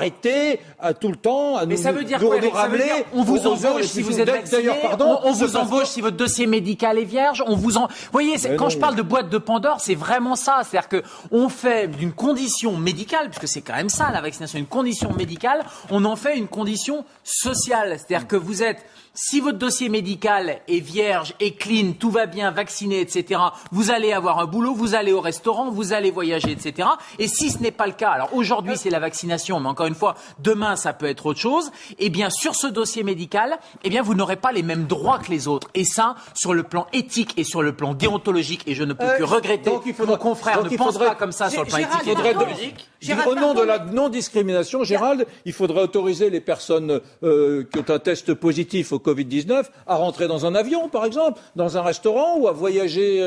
arrêter tout le temps à mais ça veut dire nous quoi, ramener. On vous embauche si vous êtes vacciné. On vous embauche si votre dossier médical est vierge. Vous voyez, quand je parle de boîte de Pandore, c'est vraiment ça. C'est-à-dire que on fait d'une condition médicale, puisque c'est quand même ça la vaccination, une condition médicale, on en fait une condition sociale. C'est-à-dire que vous êtes, si votre dossier médical est vierge, est clean, tout va bien, vacciné, etc., vous allez avoir un boulot, vous allez au restaurant, vous allez voyager, etc. Et si ce n'est pas le cas, alors aujourd'hui c'est la vaccination, mais encore une fois, demain ça peut être autre chose, eh bien sur ce dossier médical, eh bien vous n'aurez pas les mêmes droits que les autres. Et ça, sur le plan éthique et sur le plan déontologique, et je ne peux que regretter que nos confrères ne pensent pas comme ça sur le plan éthique et déontologique. Au nom de la non-discrimination, Gérald, il faudrait autoriser les personnes qui ont un test positif au Covid-19 à rentrer dans un avion, par exemple, dans un restaurant ou à voyager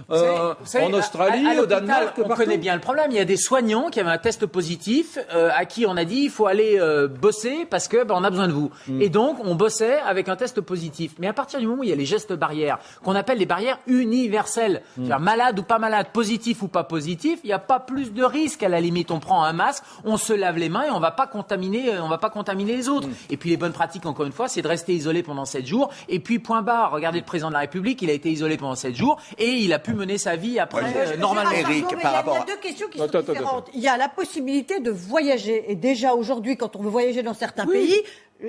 en Australie, au Danemark. On connaît bien le problème. Il y a des soignants qui avaient un test positif à qui on a dit il faut aller bosser parce que on a besoin de vous. Et donc on bossait avec un test positif. Mais à partir du moment où il y a les gestes barrières, qu'on appelle les barrières universelles, c'est-à-dire malade ou pas malade, positif ou pas positif, il n'y a pas plus de risque à la limite. On prend un masque, on se lave les mains et on va pas contaminer les autres. Et puis les bonnes pratiques, encore une fois, c'est de rester isolé pendant 7 jours. Et puis point barre. Regardez le président de la République, il a été isolé pendant 7 jours et il a pu mener sa vie après normalement. Eric, il y a deux questions qui sont différentes. Il y a la possibilité de voyager. Et déjà aujourd'hui, quand on veut voyager dans certains pays,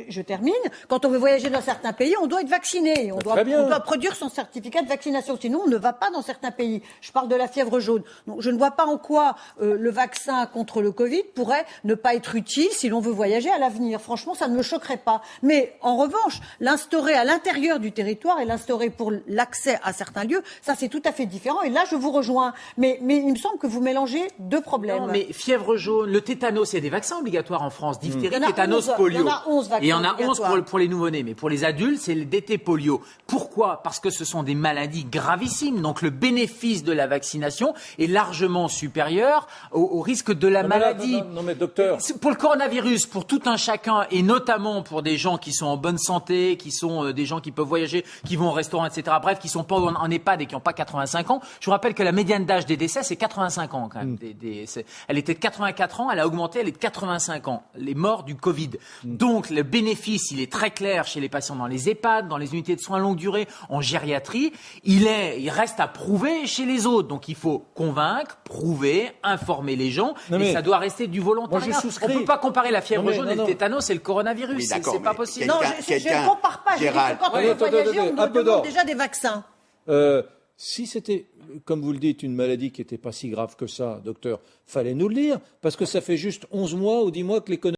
je termine. Quand on veut voyager dans certains pays, on doit être vacciné. On doit produire son certificat de vaccination. Sinon, on ne va pas dans certains pays. Je parle de la fièvre jaune. Donc, je ne vois pas en quoi le vaccin contre le Covid pourrait ne pas être utile si l'on veut voyager à l'avenir. Franchement, ça ne me choquerait pas. Mais en revanche, l'instaurer à l'intérieur du territoire et l'instaurer pour l'accès à certains lieux, ça c'est tout à fait différent. Et là, je vous rejoins. Mais il me semble que vous mélangez deux problèmes. Non, mais fièvre jaune, le tétanos, il y a des vaccins obligatoires en France. Diphtérie, tétanos, polio. Il y en a 11 vaccins. Et il y en a 11 pour les nouveau-nés, mais pour les adultes, c'est le DT polio. Pourquoi ? Parce que ce sont des maladies gravissimes. Donc le bénéfice de la vaccination est largement supérieur au risque de la maladie. Non, mais docteur. Pour le coronavirus, pour tout un chacun, et notamment pour des gens qui sont en bonne santé, qui sont des gens qui peuvent voyager, qui vont au restaurant, etc., bref, qui sont pas en EHPAD et qui n'ont pas 85 ans, je vous rappelle que la médiane d'âge des décès, c'est 85 ans quand même. Elle était de 84 ans, elle a augmenté, elle est de 85 ans. Les morts du Covid. Donc le bénéfice, il est très clair chez les patients dans les EHPAD, dans les unités de soins longue durée, en gériatrie. Il reste à prouver chez les autres. Donc il faut convaincre, prouver, informer les gens. Et ça doit rester du volontariat. On ne peut pas comparer la fièvre jaune et le tétanos et le coronavirus. Oui, c'est pas possible. Non, je ne compare pas. Gérald, quand on veut voyager, on demande déjà des vaccins. Si c'était, comme vous le dites, une maladie qui n'était pas si grave que ça, docteur, fallait nous le dire, parce que ça fait juste 11 mois ou 10 mois que l'économie